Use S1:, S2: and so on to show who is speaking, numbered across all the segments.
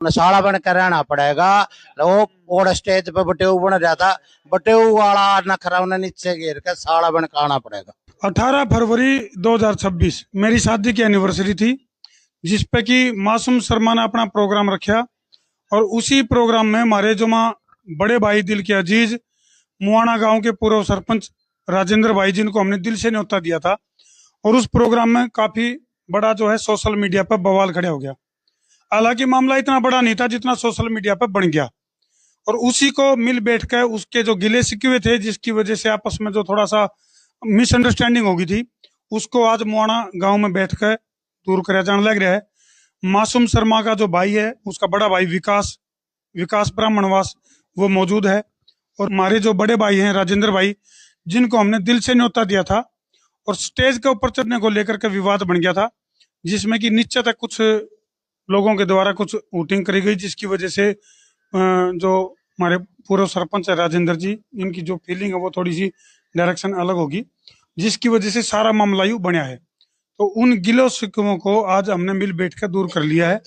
S1: नशाला बन कर रहना पड़ेगा। वो और स्टेज पे बटेऊ बन रहा था, बटेऊ वाला नखरा उन्हें नीचे गिर के साला बन के आना पड़ेगा।
S2: 18 फरवरी 2026 मेरी शादी की एनिवर्सरी थी, जिसपे कि मासूम शर्मा ने अपना प्रोग्राम रखा। और उसी प्रोग्राम में हमारे जो माँ बड़े भाई दिल के अजीज मुआना गांव के पूर्व सरपंच राजेंद्र भाई, जिनको हमने दिल से न्योता दिया था, और उस प्रोग्राम में काफी बड़ा जो है सोशल मीडिया पर बवाल खड़ा हो गया। हालांकि मामला इतना बड़ा नहीं था जितना सोशल मीडिया पर बन गया। और उसी को मिल बैठ कर उसके जो गिले शिकवे थे, जिसकी वजह से आपस में जो थोड़ा सा मिसअंडरस्टैंडिंग हो गई थी, उसको आज मुआना गांव में बैठकर दूर कराया जाने लग रहा है। मासूम शर्मा का जो भाई है, उसका बड़ा भाई विकास ब्राह्मणवास, वो मौजूद है। और हमारे जो बड़े भाई हैं राजेंद्र भाई, जिनको हमने दिल से न्योता दिया था, और स्टेज के ऊपर चढ़ने को लेकर के विवाद बन गया था, जिसमें कि नीचे तक कुछ लोगों के द्वारा कुछ वोटिंग करी गई, जिसकी वजह से जो हमारे पूर्व सरपंच है राजेंद्र जी, इनकी जो फीलिंग है वो थोड़ी सी डायरेक्शन अलग होगी, जिसकी वजह से सारा मामला यूं बना है। तो उन गिलो शिकवों को आज हमने मिल बैठकर दूर कर लिया है।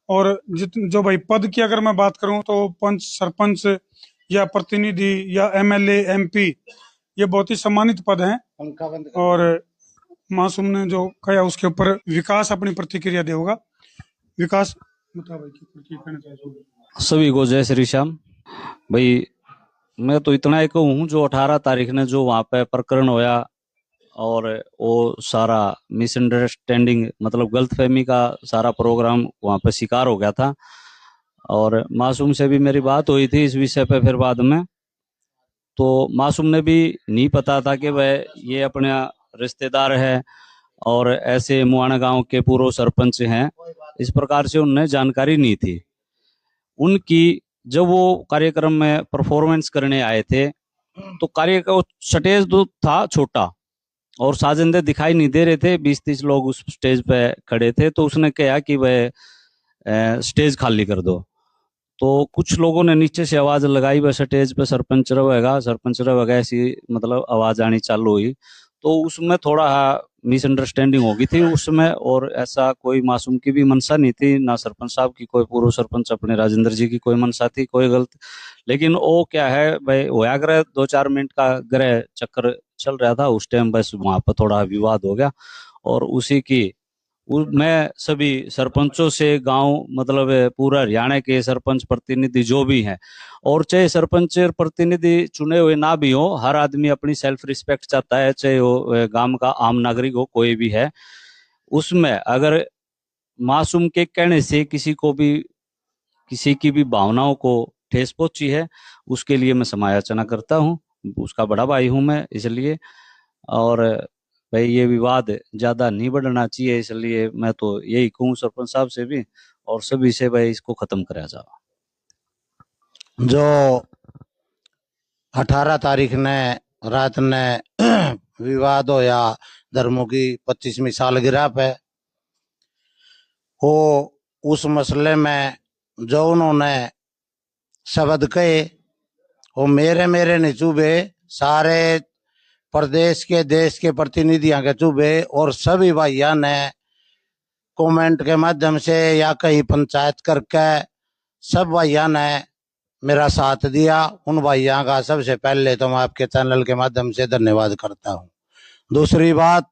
S2: और जो भाई पद की अगर मैं बात करूं, तो पंच, सरपंच या प्रतिनिधि या एमएलए, एमपी, ये बहुत ही सम्मानित पद हैं। और मासूम ने जो कहा उसके ऊपर विकास अपनी प्रतिक्रिया देगा। विकास, बता भाई क्या कहना चाहिए।
S3: सभी को जय श्री श्याम। भाई मैं तो इतना ही कहूँ, जो 18 तारीख ने जो वहाँ पे प्रकरण होया और वो सारा मिसअंडरस्टैंडिंग, मतलब गलतफहमी का सारा प्रोग्राम वहाँ पे शिकार हो गया था। और मासूम से भी मेरी बात हुई थी इस विषय पे फिर बाद में, तो मासूम ने भी नहीं पता था कि वह ये अपने रिश्तेदार है और ऐसे मुआना गांव के पूर्व सरपंच हैं, इस प्रकार से उन्हें जानकारी नहीं थी उनकी। जब वो कार्यक्रम में परफॉर्मेंस करने आए थे, तो कार्य का स्टेज तो था छोटा और साजिंदे दिखाई नहीं दे रहे थे, 20-30 लोग उस स्टेज पे खड़े थे। तो उसने कहा कि वह स्टेज खाली कर दो। तो कुछ लोगों ने नीचे से आवाज लगाई, वह स्टेज पे सरपंच रहेगा, ऐसी मतलब आवाज आनी चालू हुई। तो उसमें थोड़ा मिसअंडरस्टैंडिंग हो गई थी उसमें, और ऐसा कोई मासूम की भी मंशा नहीं थी, ना सरपंच साहब की, कोई पूर्व सरपंच अपने राजेंद्र जी की कोई मंशा थी, कोई गलत। लेकिन वो क्या है भाई, होया ग्रह 2-4 मिनट का ग्रह चक्कर चल रहा था उस टाइम, बस वहां पर थोड़ा विवाद हो गया। और उसी की मैं सभी सरपंचों से, गांव मतलब पूरा हरियाणा के सरपंच प्रतिनिधि जो भी हैं, और चाहे सरपंच प्रतिनिधि चुने हुए ना भी हो, हर आदमी अपनी सेल्फ रिस्पेक्ट चाहता है, चाहे वो गांव का आम नागरिक हो, कोई भी है। उसमें अगर मासूम के कहने से किसी की भी भावनाओं को ठेस पहुंची है, उसके लिए मैं समालोचना करता हूँ, उसका बड़ा भाई हूं मैं इसलिए। और भाई ये विवाद ज्यादा नहीं बढ़ना चाहिए, इसलिए मैं तो यही कहूँ सरपंच साहब से भी और सभी से, भाई इसको खत्म कराया जाए।
S1: जो 18 तारीख ने रात ने विवाद होया धर्मों की 25वीं सालगिरह पे, वो उस मसले में जो उन्होंने शब्द कहे, वो मेरे नहीं चुभे, सारे प्रदेश के, देश के प्रतिनिधियों के चुभे। और सभी भाइयों ने कमेंट के माध्यम से या कहीं पंचायत करके सब भाइयों ने मेरा साथ दिया। उन भाइयों का सबसे पहले तो मैं आपके चैनल के माध्यम से धन्यवाद करता हूँ। दूसरी बात,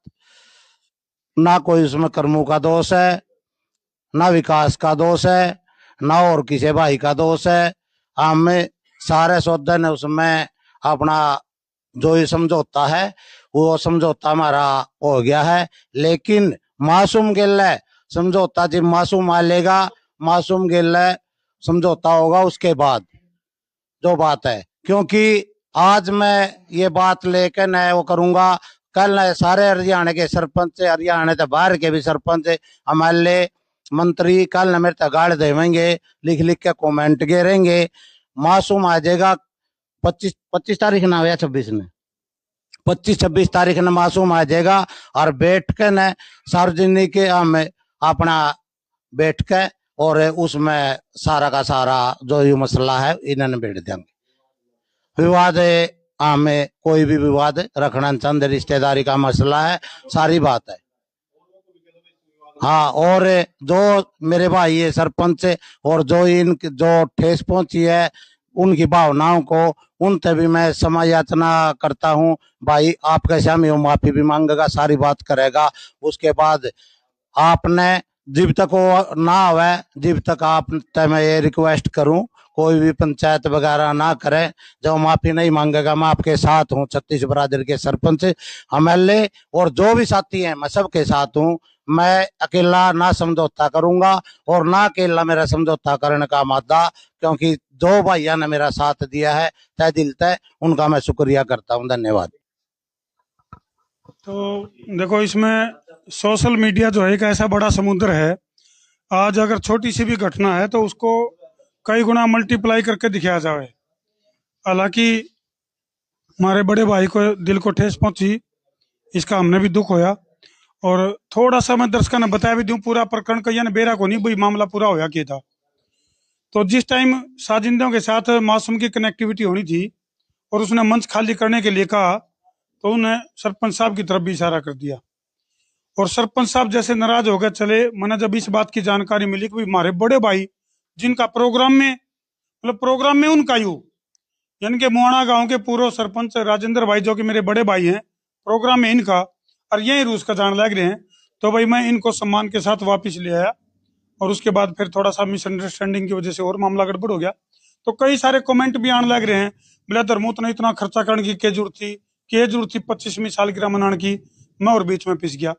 S1: ना कोई उसमें कर्मों का दोष है, ना विकास का दोष है, ना और किसी भाई का दोष है। हमें सारे सौदे ने उसमें अपना जो ये समझौता है, वो समझौता हमारा हो गया है। लेकिन मासूम गिल्ले समझौता जब मासूम आ लेगा, मासूम गिल्ले समझौता होगा उसके बाद जो बात है। क्योंकि आज मैं ये बात लेकर न वो करूंगा, कल सारे हरियाणा के सरपंच, हरियाणा से बाहर के भी सरपंच, एमएलए, मंत्री कल न मेरे तक गाड़ देवेंगे, लिख लिख के कमेंट गिरेंगे। मासूम आ जाएगा 25 तारीख ना या 26 ने, 25-26 तारीख ने मासूम आ जाएगा। और बैठ के न सार्वजनिक में अपना बैठ के और उसमें सारा का सारा जो ये मसला है इन्होंने बैठ देंगे। विवाद हमें कोई भी विवाद रखना चंद रिश्तेदारी का मसला है, सारी बात है। हाँ, और जो मेरे भाई है सरपंच और जो इन जो ठेस पहुंची है उनकी भावनाओं को, उनसे भी मैं क्षमा याचना करता हूँ। भाई आपके सामने वो माफी भी मांगेगा, सारी बात करेगा। उसके बाद आपने जब तक वो ना आवे, जब तक आप मैं ये रिक्वेस्ट करूं कोई भी पंचायत वगैरह ना करे। जब माफी नहीं मांगेगा, मैं आपके साथ हूं, छत्तीस बरादरी के सरपंच एमएलए और जो भी साथी हैं मैं सबके साथ हूं। मैं अकेला ना समझौता करूंगा और ना अकेला मेरा समझौता करने का मादा, क्योंकि जो भैया ने मेरा साथ दिया है तय दिल तय, उनका मैं शुक्रिया करता हूं। धन्यवाद।
S2: तो देखो, इसमें सोशल मीडिया जो है एक ऐसा बड़ा समुद्र है। आज अगर छोटी सी भी घटना है तो उसको कई गुना मल्टीप्लाई करके दिखाया जाए। हालांकि हमारे बड़े भाई को दिल को ठेस पहुंची, इसका हमने भी दुख होया। और थोड़ा सा मैं दर्शकों ने बता भी दूं पूरा प्रकरण का, यानी बेरा को नहीं भाई मामला पूरा होया किया था। तो जिस टाइम साजिंदों के साथ मासूम की कनेक्टिविटी होनी थी और उसने मंच खाली करने के लिए कहा, तो उन्हें सरपंच साहब की तरफ भी इशारा कर दिया। और सरपंच साहब जैसे नाराज हो गए चले। मैंने जब इस बात की जानकारी मिली कि हमारे बड़े भाई जिनका प्रोग्राम में, मतलब प्रोग्राम में उनका ही हो, यानी कि मुआना गांव के पूर्व सरपंच राजेंद्र भाई जो कि मेरे बड़े भाई हैं, प्रोग्राम में इनका और यही रूस का जान लग रहे हैं, तो भाई मैं इनको सम्मान के साथ वापस ले आया। और उसके बाद फिर थोड़ा सा मिसअंडरस्टैंडिंग की वजह से और मामला गड़बड़ हो गया। तो कई सारे कमेंट भी आने लग रहे हैं, बोला धर्मोत ने इतना खर्चा करने की क्या जरूरत थी 25वीं सालगिरह मनाने की। मैं और बीच में पिस गया।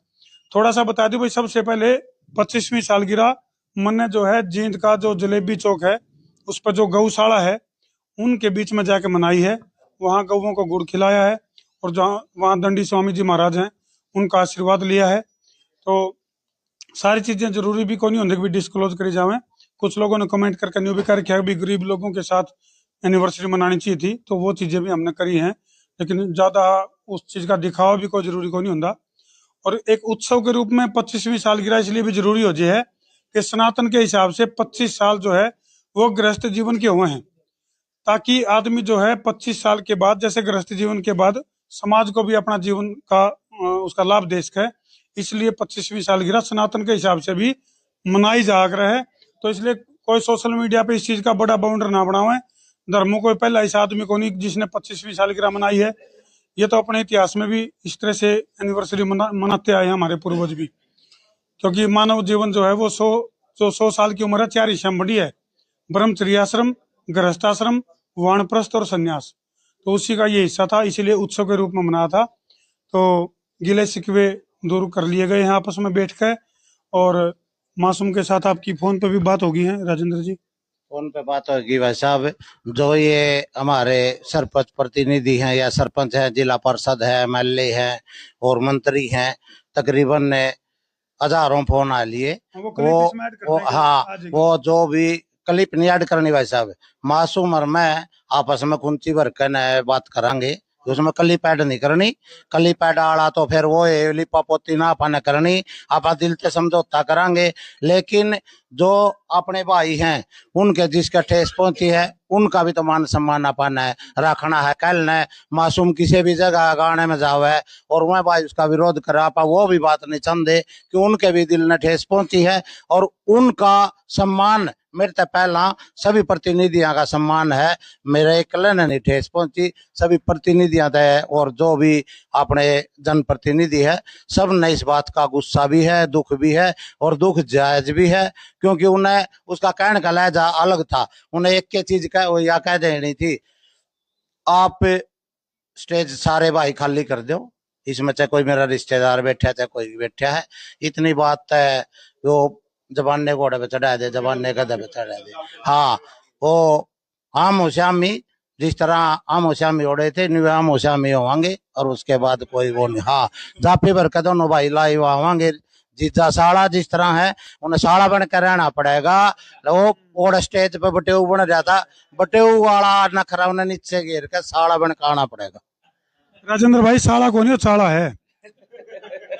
S2: थोड़ा सा बता दूं भाई, सबसे पहले 25वीं सालगिरह मैंने जो है जींद का जो जलेबी चौक है उस पर जो गौशाला है उनके बीच में जाके मनाई है। वहाँ गौओं को गुड़ खिलाया है और जहाँ वहाँ दंडी स्वामी जी महाराज हैं उनका आशीर्वाद लिया है। तो सारी चीजें जरूरी भी कोई नहीं होती कि डिस्क्लोज करी जावे। कुछ लोगों ने कमेंट करके न्यू भी कर रखा है भी गरीब लोगों के साथ एनिवर्सरी मनानी चाहिए थी, तो वो चीजें भी हमने करी हैं। लेकिन ज्यादा उस चीज का दिखावा भी कोई जरूरी कोई नहीं होता। और एक उत्सव के रूप में 25वीं सालगिरह इसलिए भी जरूरी हो जाए है कि सनातन के हिसाब से 25 साल जो है वो गृहस्थ जीवन के हुए हैं, ताकि आदमी जो है 25 साल के बाद, जैसे गृहस्थ जीवन के बाद समाज को भी अपना जीवन का उसका लाभ दे सके, इसलिए 25वीं सालगिरह सनातन के हिसाब से भी मनाई जा रहा है। तो इसलिए कोई सोशल मीडिया पे इस चीज का बड़ा बाउंडर ना बनावे। धर्मों को पहला ऐसा आदमी को नहीं जिसने 25वीं सालगिरह मनाई है। ये तो अपने इतिहास में भी इस तरह से एनिवर्सरी मनाते आए हैं हमारे पूर्वज भी। क्योंकि मानव जीवन जो है वो 100 साल की उम्र है, 4 हिस्सा में बड़ी है: ब्रह्मचर्य आश्रम, गृहस्थाश्रम, वानप्रस्थ और संन्यास। तो उसी का ये हिस्सा था, इसीलिए उत्सव के रूप में मनाया था। तो गिले शिकवे दूर कर लिए गए हैं आपस में बैठ कर। और मासूम के साथ आपकी फोन पे भी बात होगी है राजेंद्र जी?
S1: फोन पे बात होगी भाई साहब। जो ये हमारे सरपंच प्रतिनिधि हैं या सरपंच हैं, जिला परिषद है, एमएलए हैं और मंत्री हैं, तकरीबन हजारों फोन आ लिए।
S2: वो क्लिप इसमें ऐड कर
S1: वो
S2: देंगे,
S1: हाँ,
S2: आ जाएगी।
S1: वो जो भी क्लिप नहीं ऐड करनी भाई साहब, मासूम और मैं आपस में कुंची भर के न बात करेंगे, उसमें क्लिप ऐड नहीं करनी। क्लिप ऐड आड़ा तो फिर वो लिपा पोती ना अपन करनी, आप दिल से समझौता करेंगे। लेकिन जो अपने भाई हैं उनके जिसका ठेस पहुंची है उनका भी तो मान सम्मान अपन है रखना है। कल ने मासूम किसी भी जगह गाने में जावे और वह भाई उसका विरोध करा पा, वो भी बात नहीं चाहते कि उनके भी दिल ने ठेस पहुंची है और उनका सम्मान मेरे तक पहला सभी प्रतिनिधियों का सम्मान है। मेरे अकेले ने नहीं ठेस पहुंची, सभी प्रतिनिधियों है और जो भी अपने जनप्रतिनिधि है सब ने इस बात का गुस्सा भी है, दुख भी है और दुख जायज भी है। क्योंकि उन्हें उसका कहने का लहजा अलग था। उन्हें एक के चीज का वो या कह देनी थी, आप स्टेज सारे भाई खाली कर दो, इसमें चाहे कोई मेरा रिश्तेदार बैठा है चाहे कोई बैठा है, इतनी बात है। वो जबाने घोड़े पे चढ़ा दे, जबाने गधे पे चढ़ा दे। हाँ, वो आम श्यामी जिस तरह आम श्यामी ओढ़े थे न्यू आम श्यामी होंगे और उसके बाद कोई वो नहीं। हाँ, जापी भर के दोनों भाई लाई होंगे। जीजा साड़ा जिस तरह है उन्हें साड़ा बन कर रहना पड़ेगा। वो ओढ़ स्टेज पे बटेऊ बन जाता, बटेऊ वाला नखरा उन्हें नीचे घेर के साड़ा बन के आना पड़ेगा।
S2: राजेंद्र भाई, साड़ा को नहीं, साड़ा है,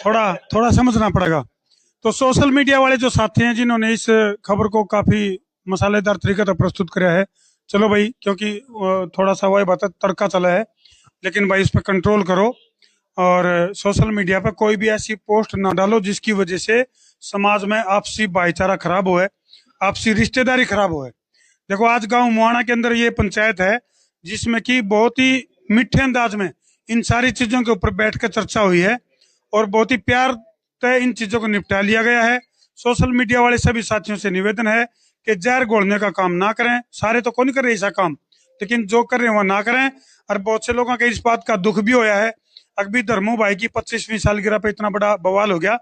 S2: थोड़ा थोड़ा समझना पड़ेगा। तो सोशल मीडिया वाले जो साथी हैं जिन्होंने इस खबर को काफी मसालेदार तरीके से प्रस्तुत किया है, चलो भाई, क्योंकि थोड़ा सा वही बात तड़का चला है, लेकिन भाई इस पर कंट्रोल करो और सोशल मीडिया पर कोई भी ऐसी पोस्ट ना डालो जिसकी वजह से समाज में आपसी भाईचारा खराब हुआ है, आपसी रिश्तेदारी खराब हुआ है। देखो आज गांव मुआना के अंदर ये पंचायत है जिसमें कि बहुत ही मीठे अंदाज में इन सारी चीजों के ऊपर बैठकर चर्चा हुई है और बहुत ही प्यार से इन चीजों को निपटा लिया गया है। सोशल मीडिया वाले सभी साथियों से निवेदन है कि जहर घोलने का काम ना करें। सारे तो कौन कर रहे ऐसा काम, लेकिन जो कर रहे हैं वह ना करें। और बहुत से लोगों के इस बात का दुख भी होया है। अभी धर्मू भाई की 25वीं सालगिरह पे इतना बड़ा बवाल हो गया,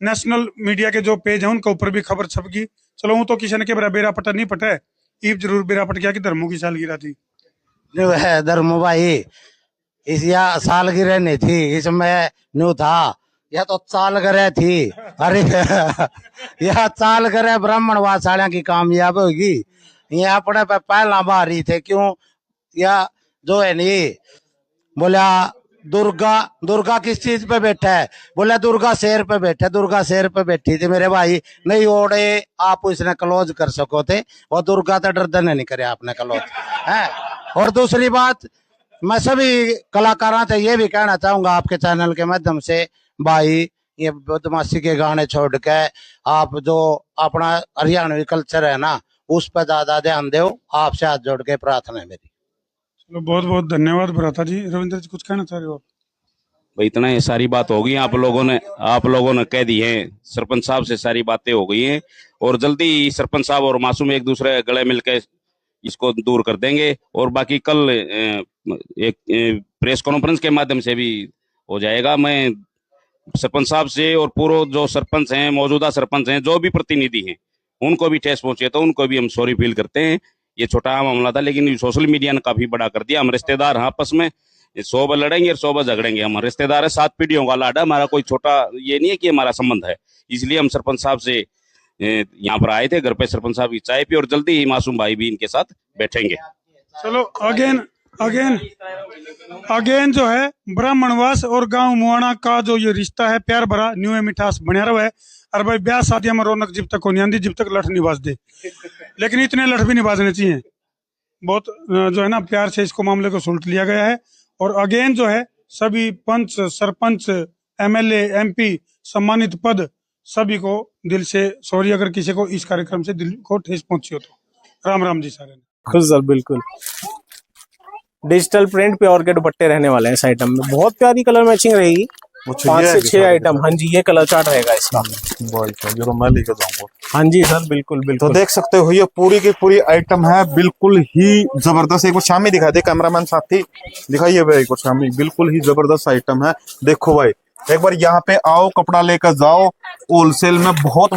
S2: नेशनल मीडिया के जो पेज है उनके ऊपर भी खबर छप गई। चलो हूँ तो किसी ने के बेरा पटा नहीं पटा है, ईब जरूर बेरा पट गया कि धर्मू की सालगिरह थी।
S1: जो है धर्मू भाई, इस या सालगिरह नहीं थी, इसमें न्यू था, यह तो सालगिरह थी। अरे यह सालगिरह ब्राह्मण वासालियां की कामयाब होगी। ये अपने पे पहला बारी थे क्यों, या जो है नहीं बोला दुर्गा किस चीज पे बैठा है, बोला दुर्गा शेर पे बैठा, दुर्गा शेर पे बैठी थी मेरे भाई। नहीं ओढ़े आप इसने क्लोज कर सको थे, और दुर्गा तो डरदन नहीं करे आपने क्लोज है। और दूसरी बात, मैं सभी कलाकारों से ये भी कहना चाहूंगा आपके चैनल के माध्यम से, भाई ये बदमाशी के गाने छोड़ के आप जो अपना हरियाणवी कल्चर है ना उस पर ज्यादा ध्यान दो। आपसे हाथ जोड़ के प्रार्थना है मेरी।
S2: चलो बहुत बहुत धन्यवाद भ्राता जी। रविंद्र जी कुछ कहना चाह रहे हो आप?
S4: भाई इतना ये सारी बात हो गई, आप लोगों ने कह दी है, सरपंच साहब से सारी बातें हो गई हैं और जल्दी सरपंच साहब और मासूम एक दूसरे गले मिलकर इसको दूर कर देंगे। और बाकी कल एक प्रेस कॉन्फ्रेंस के माध्यम से भी हो जाएगा। मैं सरपंच साहब से और पूर्व जो सरपंच हैं, मौजूदा सरपंच हैं, जो भी प्रतिनिधि हैं, उनको भी ठेस पहुंचे तो उनको भी हम सॉरी फील करते हैं। ये छोटा मामला था लेकिन सोशल मीडिया ने काफी बड़ा कर दिया। हम रिश्तेदार हैं, आपस में 100 बार लड़ेंगे और 100 बार झगड़ेंगे। हम रिश्तेदार है, 7 पीढ़ियों का लाड है हमारा, कोई छोटा ये नहीं है कि हमारा संबंध है। इसलिए हम सरपंच साहब से यहाँ पर आए थे, घर पे सरपंच साहब की चाय पी और जल्दी ही मासूम भाई भी इनके साथ बैठेंगे।
S2: चलो अगेन जो है ब्राह्मणवास और गांव मुआना का जो ये रिश्ता है प्यार भरा, न्यू है, मिठास बनिया रहा है। और भाई ब्याह शादियां में रौनक जब तक नहीं आती जब तक लठ नहीं बाज दे, लेकिन इतने लठ भी नहीं बाजने चाहिए। बहुत जो है ना प्यार से इसको मामले को सुलट लिया गया है। और अगेन जो है सभी पंच, सरपंच, एमएलए, एमपी, सम्मानित पद सभी को दिल से सॉरी अगर किसी को इस कार्यक्रम से दिल को ठेस पहुंची हो तो। राम राम जी सारे।
S5: बिल्कुल सर, बिल्कुल डिजिटल प्रिंट प्योर के दुपट्टे रहने वाले हैं इस आइटम में। बहुत प्यारी कलर मैचिंग रहेगी। 5 से 6 आइटम। हाँ जी, ये कलर चार्ट रहेगा इसका।
S6: ये तो मैं लेके जाऊंगा।
S5: हाँ जी सर, बिल्कुल
S6: तो
S5: बिल्कुल।
S6: देख सकते हो ये पूरी की पूरी आइटम है, बिल्कुल ही जबरदस्त। एक बार शामी दिखा दे कैमरामैन साथी, दिखाइए भाई एक बार शामी। बिल्कुल ही जबरदस्त आइटम है। देखो भाई एक बार यहाँ पे आओ, कपड़ा लेकर जाओ, होलसेल में बहुत